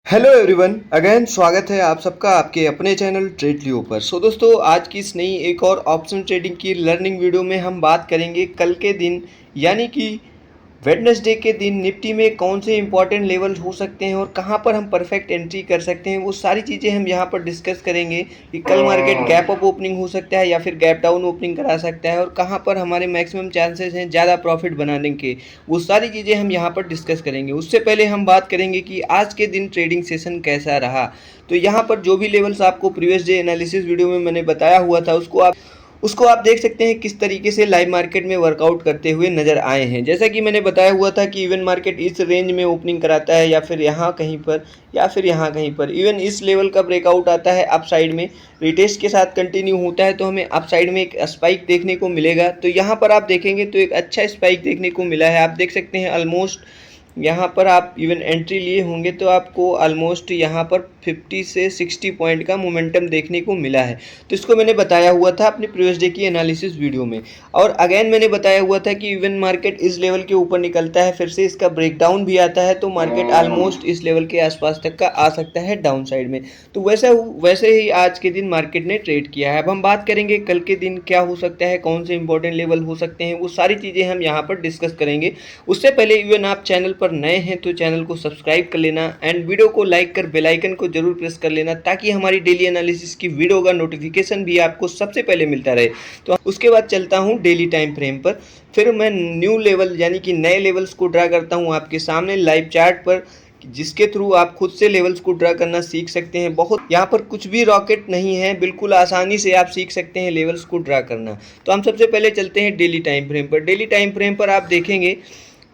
Hello everyone, again स्वागत है आप सबका आपके अपने चैनल ट्रेड लियो पर। दोस्तों, आज की इस नई एक और ऑप्शन ट्रेडिंग की लर्निंग वीडियो में हम बात करेंगे कल के दिन यानी कि वेडनेसडे के दिन निफ्टी में कौन से इंपॉर्टेंट लेवल हो सकते हैं और कहां पर हम परफेक्ट एंट्री कर सकते हैं। वो सारी चीज़ें हम यहां पर डिस्कस करेंगे कि कल मार्केट गैप अप ओपनिंग हो सकता है या फिर गैप डाउन ओपनिंग करा सकता है और कहां पर हमारे मैक्सिमम चांसेस हैं ज़्यादा प्रॉफिट बनाने के। वो सारी चीज़ें हम यहां पर डिस्कस करेंगे। उससे पहले हम बात करेंगे कि आज के दिन ट्रेडिंग सेशन कैसा रहा। तो यहाँ पर जो भी लेवल्स आपको प्रीवियस डे एनालिसिस वीडियो में मैंने बताया हुआ था उसको आप देख सकते हैं किस तरीके से लाइव मार्केट में वर्कआउट करते हुए नजर आए हैं। जैसा कि मैंने बताया हुआ था कि इवन मार्केट इस रेंज में ओपनिंग कराता है या फिर यहाँ कहीं पर या फिर यहाँ कहीं पर, इवन इस लेवल का ब्रेकआउट आता है अप साइड में, रिटेस्ट के साथ कंटिन्यू होता है तो हमें अप साइड में एक स्पाइक देखने को मिलेगा। तो यहाँ पर आप देखेंगे तो एक अच्छा स्पाइक देखने को मिला है। आप देख सकते हैं ऑलमोस्ट यहाँ पर आप इवन एंट्री लिए होंगे तो आपको ऑलमोस्ट यहाँ पर 50 से 60 पॉइंट का मोमेंटम देखने को मिला है। तो इसको मैंने बताया हुआ था अपने प्रीवियस डे की एनालिसिस वीडियो में, और अगेन मैंने बताया हुआ था कि इवन मार्केट इस लेवल के ऊपर निकलता है, फिर से इसका ब्रेकडाउन भी आता है तो मार्केट ऑलमोस्ट इस लेवल के आसपास तक का आ सकता है डाउन साइड में। तो वैसे ही आज के दिन मार्केट ने ट्रेड किया है। अब हम बात करेंगे कल के दिन क्या हो सकता है, कौन से इंपॉर्टेंट लेवल हो सकते हैं, वो सारी चीज़ें हम यहाँ पर डिस्कस करेंगे। उससे पहले इवन आप चैनल पर नए हैं तो चैनल को सब्सक्राइब कर लेना एंड वीडियो को लाइक कर बेल आइकन को जरूर प्रेस कर लेना ताकि हमारी डेली एनालिसिस की वीडियो का नोटिफिकेशन भी आपको सबसे पहले मिलता रहे। तो उसके बाद चलता हूं डेली टाइम फ्रेम पर, फिर मैं न्यू लेवल यानी कि नए लेवल्स को ड्रा करता हूं आपके सामने लाइव चार्ट पर, जिसके थ्रू आप खुद से लेवल्स को ड्रा करना सीख सकते हैं। बहुत यहाँ पर कुछ भी रॉकेट नहीं है, बिल्कुल आसानी से आप सीख सकते हैं लेवल्स को ड्रा करना। तो हम सबसे पहले चलते हैं डेली टाइम फ्रेम पर। डेली टाइम फ्रेम पर आप देखेंगे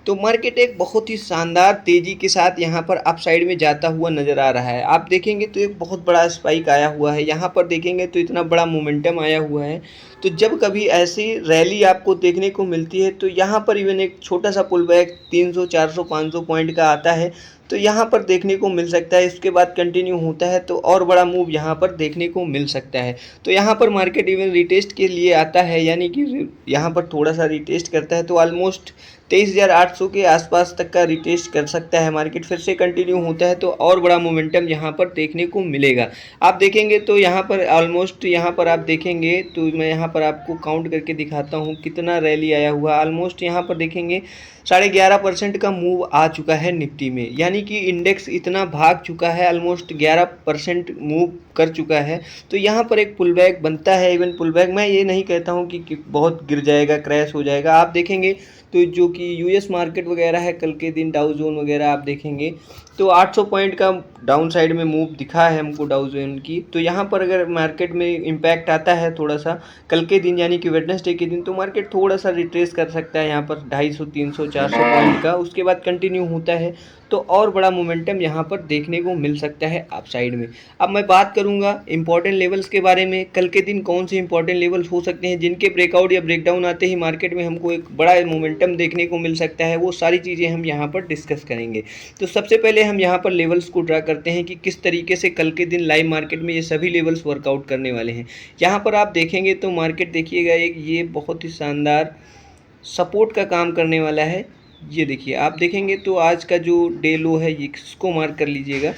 तो मार्केट एक बहुत ही शानदार तेज़ी के साथ यहाँ पर अप साइड में जाता हुआ नज़र आ रहा है। आप देखेंगे तो एक बहुत बड़ा स्पाइक आया हुआ है, यहाँ पर देखेंगे तो इतना बड़ा मोमेंटम आया हुआ है। तो जब कभी ऐसी रैली आपको देखने को मिलती है तो यहाँ पर इवन एक छोटा सा पुल बैक 300 400 500 पॉइंट का आता है तो यहाँ पर देखने को मिल सकता है। इसके बाद कंटिन्यू होता है तो और बड़ा मूव यहाँ पर देखने को मिल सकता है। तो यहाँ पर मार्केट इवन रिटेस्ट के लिए आता है, यानी कि यहाँ पर थोड़ा सा रिटेस्ट करता है तो ऑलमोस्ट 23,800 के आसपास तक का रिटेस्ट कर सकता है मार्केट, फिर से कंटिन्यू होता है तो और बड़ा मोमेंटम यहाँ पर देखने को मिलेगा। आप देखेंगे तो यहाँ पर ऑलमोस्ट यहाँ पर आप देखेंगे तो मैं यहाँ पर आपको काउंट करके दिखाता हूँ कितना रैली आया हुआ। ऑलमोस्ट यहाँ पर देखेंगे 11.5% का मूव आ चुका है निफ्टी में, यानी कि इंडेक्स इतना भाग चुका है, ऑलमोस्ट 11% मूव कर चुका है। तो यहाँ पर एक पुल बैक बनता है। इवन पुल बैक मैं ये नहीं कहता हूँ कि बहुत गिर जाएगा, क्रैश हो जाएगा। आप देखेंगे तो जो कि यूएस मार्केट वगैरह है कल के दिन डाउ जोन वगैरह आप देखेंगे तो 800 पॉइंट का डाउन साइड में मूव दिखा है हमको डाउ जोन की। तो यहाँ पर अगर मार्केट में इम्पैक्ट आता है थोड़ा सा कल के दिन यानी कि वेडनेसडे के दिन, तो मार्केट थोड़ा सा रिट्रेस कर सकता है यहाँ पर 250 300 400 पॉइंट का। उसके बाद कंटिन्यू होता है तो और बड़ा मोमेंटम यहाँ पर देखने को मिल सकता है अप साइड में। अब मैं बात करूँगा इंपॉर्टेंट लेवल्स के बारे में, कल के दिन कौन से इंपॉर्टेंट लेवल्स हो सकते हैं जिनके ब्रेकआउट या ब्रेकडाउन आते ही मार्केट में हमको एक बड़ा मोमेंटम देखने को मिल सकता है। वो सारी चीज़ें हम यहाँ पर डिस्कस करेंगे। तो सबसे पहले हम यहाँ पर लेवल्स को ड्रा करते हैं कि किस तरीके से कल के दिन लाइव मार्केट में ये सभी लेवल्स वर्कआउट करने वाले हैं। यहाँ पर आप देखेंगे तो मार्केट देखिएगा एक ये बहुत ही शानदार सपोर्ट का काम करने वाला है। ये देखिए आप देखेंगे तो आज का जो डे लो है ये इसको मार्क कर लीजिएगा,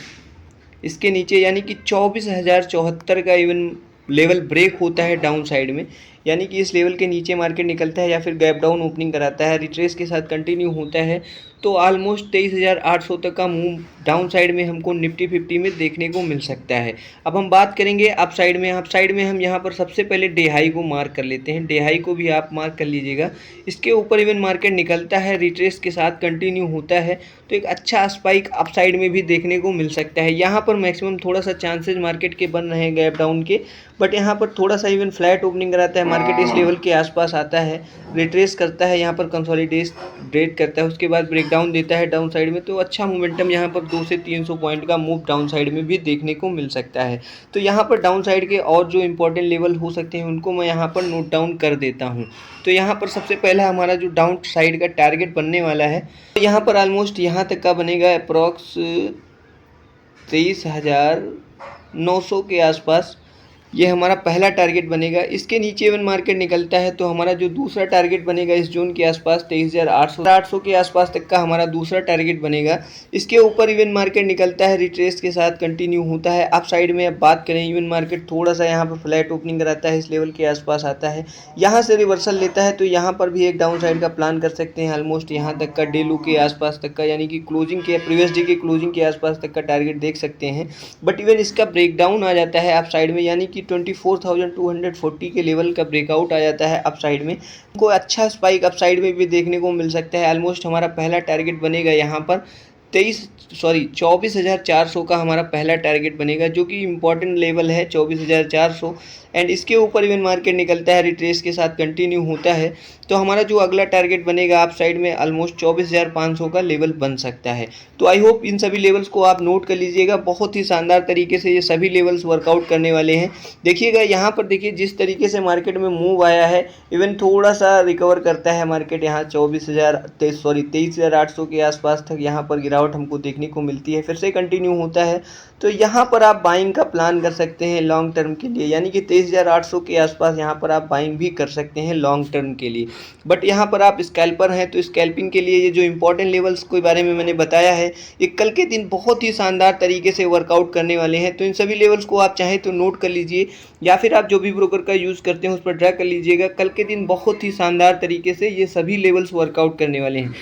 इसके नीचे यानी कि 24,074 का इवन लेवल ब्रेक होता है डाउन साइड में, यानी कि इस लेवल के नीचे मार्केट निकलता है या फिर गैप डाउन ओपनिंग कराता है, रिट्रेस के साथ कंटिन्यू होता है तो ऑलमोस्ट 23,800 तक का मूव डाउन साइड में हमको निफ्टी 50 में देखने को मिल सकता है। अब हम बात करेंगे अप साइड में। अप साइड में हम यहाँ पर सबसे पहले डे हाई को मार्क कर लेते हैं, डे हाई को भी आप मार्क कर लीजिएगा। इसके ऊपर इवन मार्केट निकलता है, रिट्रेस के साथ कंटिन्यू होता है तो एक अच्छा स्पाइक अप साइड में भी देखने को मिल सकता है। यहाँ पर मैक्सिमम थोड़ा सा चांसेस मार्केट के बन रहे हैं गैप डाउन के, बट यहाँ पर थोड़ा सा इवन फ्लैट ओपनिंग कराता है, मार्केट इस लेवल के आसपास आता है, रिट्रेस करता है, यहाँ पर कंसोलिडेट करता है, उसके बाद ब्रेकडाउन देता है डाउन साइड में तो अच्छा मोमेंटम यहाँ पर 200 से 300 पॉइंट का मूव डाउन साइड में भी देखने को मिल सकता है। तो यहाँ पर डाउन साइड के और जो इंपॉर्टेंट लेवल हो सकते हैं उनको मैं यहाँ पर नोट डाउन कर देता हूँ। तो यहाँ पर सबसे पहला हमारा जो डाउन साइड का टारगेट बनने वाला है तो यहाँ पर ऑलमोस्ट यहाँ तक का बनेगा अप्रॉक्स 23,900 के आसपास ये हमारा पहला टारगेट बनेगा। इसके नीचे इवन मार्केट निकलता है तो हमारा जो दूसरा टारगेट बनेगा इस जोन के आसपास 23,800 के आसपास तक का हमारा दूसरा टारगेट बनेगा। इसके ऊपर इवन मार्केट निकलता है, रिट्रेस के साथ कंटिन्यू होता है। अप साइड में अब बात करें, इवन मार्केट थोड़ा सा यहाँ पर फ्लैट ओपनिंग कराता है, इस लेवल के आसपास आता है, यहाँ से रिवर्सल लेता है तो यहाँ पर भी एक डाउन साइड का प्लान कर सकते हैं। ऑलमोस्ट यहाँ तक का डेलू के आसपास तक का, यानी कि क्लोजिंग के प्रीवियस डे के क्लोजिंग के आसपास तक का टारगेट देख सकते हैं। बट इवन इसका ब्रेक डाउन आ जाता है अप साइड में, यानी कि 24,240 के लेवल का ब्रेकआउट आ जाता है अप साइड में। को अच्छा स्पाइक अप साइड में भी देखने को मिल सकता है। ऑलमोस्ट हमारा पहला टारगेट बनेगा यहाँ पर 24,400 का हमारा पहला टारगेट बनेगा, जो कि इंपॉर्टेंट लेवल है 24,400। एंड इसके ऊपर इवन मार्केट निकलता है, रिट्रेस के साथ कंटिन्यू होता है तो हमारा जो अगला टारगेट बनेगा आप साइड में ऑलमोस्ट 24,500 का लेवल बन सकता है। तो आई होप इन सभी लेवल्स को आप नोट कर लीजिएगा। बहुत ही शानदार तरीके से ये सभी लेवल्स वर्कआउट करने वाले हैं। देखिएगा यहाँ पर, देखिए जिस तरीके से मार्केट में मूव आया है, इवन थोड़ा सा रिकवर करता है मार्केट यहाँ 23,800 के आसपास तक यहाँ पर गिरावट हमको देखने को मिलती है, फिर से कंटिन्यू होता है तो यहाँ पर आप बाइंग का प्लान कर सकते हैं लॉन्ग टर्म के लिए, यानी कि 23,800 के आसपास यहाँ पर आप बाइंग भी कर सकते हैं लॉन्ग टर्म के लिए। बट यहाँ पर आप स्कैल्पर हैं तो स्कैल्पिंग के लिए ये जो इंपॉर्टेंट लेवल्स के बारे में मैंने बताया है, ये कल के दिन बहुत ही शानदार तरीके से वर्कआउट करने वाले हैं। तो इन सभी लेवल्स को आप चाहें तो नोट कर लीजिए, या फिर आप जो भी ब्रोकर का यूज़ करते हैं उस पर ट्रैक कर लीजिएगा। कल के दिन बहुत ही शानदार तरीके से ये सभी लेवल्स वर्कआउट करने वाले हैं।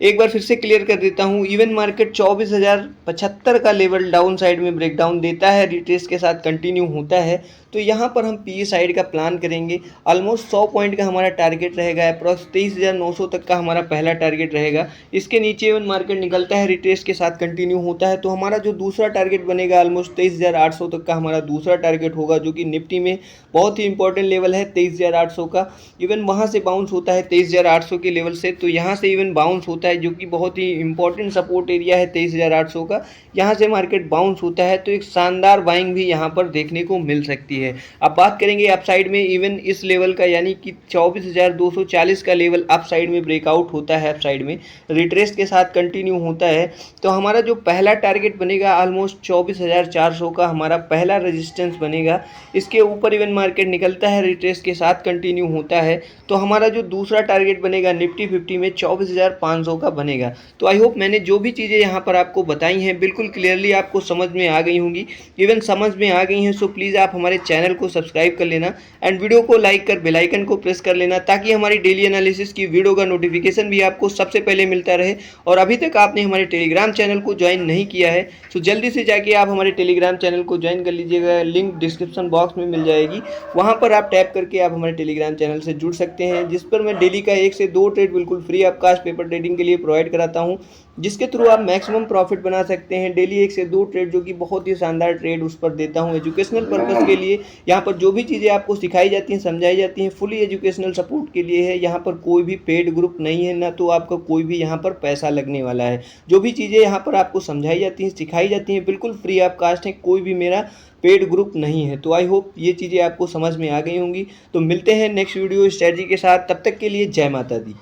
एक बार फिर से क्लियर कर देता हूँ, इवन मार्केट 24,075 का लेवल डाउन साइड में ब्रेकडाउन देता है, रिट्रेस के साथ कंटिन्यू होता है तो यहाँ पर हम पीए साइड का प्लान करेंगे। ऑलमोस्ट 100 पॉइंट का हमारा टारगेट रहेगा, अप्रॉक्स 23,900 तक का हमारा पहला टारगेट रहेगा। इसके नीचे इवन मार्केट निकलता है, रिट्रेस के साथ कंटिन्यू होता है तो हमारा जो दूसरा टारगेट बनेगा ऑलमोस्ट 23,800 तक का हमारा दूसरा टारगेट होगा, जो कि निफ्टी में बहुत ही इंपॉर्टेंट लेवल है 23,800 का। इवन वहाँ से बाउंस होता है 23,800 के लेवल से, तो यहाँ से इवन बाउंस होता है जो कि बहुत ही इंपॉर्टेंट सपोर्ट एरिया है 23,800 का। यहाँ से मार्केट बाउंस होता है तो एक शानदार बाइंग भी यहाँ पर देखने को मिल सकती है। अब बात करेंगे अप साइड में, इवन इस लेवल का यानी कि 24,240 का लेवल अप साइड में ब्रेकआउट होता है, अप साइड में रिट्रेस के साथ कंटिन्यू होता है तो हमारा जो पहला टारगेट बनेगा ऑलमोस्ट 24,400 का हमारा पहला रेजिस्टेंस बनेगा। इसके ऊपर इवन मार्केट निकलता है, रिट्रेस के साथ कंटिन्यू होता है तो हमारा जो दूसरा टारगेट बनेगा निफ्टी 50 में 24,500 का बनेगा। तो आई होप मैंने जो भी चीज़ें यहाँ पर आपको बताई हैं बिल्कुल क्लियरली आपको समझ में आ गई होंगी। इवन समझ में आ गई हैं सो प्लीज़ आप हमारे चैनल को सब्सक्राइब कर लेना एंड वीडियो को लाइक कर बेल आइकन को प्रेस कर लेना, ताकि हमारी डेली एनालिसिस की वीडियो का नोटिफिकेशन भी आपको सबसे पहले मिलता रहे। और अभी तक आपने हमारे टेलीग्राम चैनल को ज्वाइन नहीं किया है तो जल्दी से जाके आप हमारे टेलीग्राम चैनल को ज्वाइन कर लीजिएगा, लिंक डिस्क्रिप्शन बॉक्स में मिल जाएगी। वहाँ पर आप टैप करके आप हमारे टेलीग्राम चैनल से जुड़ सकते हैं, जिस पर मैं डेली का 1 से 2 ट्रेड बिल्कुल free of cost paper trading के लिए प्रोवाइड कराता हूँ, जिसके थ्रू आप मैक्सिमम प्रॉफिट बना सकते हैं। डेली 1 से 2 ट्रेड जो कि बहुत ही शानदार ट्रेड उस पर देता हूं एजुकेशनल पर्पस के लिए। यहाँ पर जो भी चीज़ें आपको सिखाई जाती हैं, समझाई जाती हैं, फुली एजुकेशनल सपोर्ट के लिए है। यहाँ पर कोई भी पेड ग्रुप नहीं है, ना तो आपका कोई भी यहाँ पर पैसा लगने वाला है। जो भी चीज़ें यहाँ पर आपको समझाई जाती हैं, सिखाई जाती हैं, बिल्कुल फ्री ऑफ कास्ट है, कोई भी मेरा पेड ग्रुप नहीं है। तो आई होप ये चीज़ें आपको समझ में आ गई होंगी। तो मिलते हैं नेक्स्ट वीडियो स्ट्रेटजी के साथ, तब तक के लिए जय माता दी।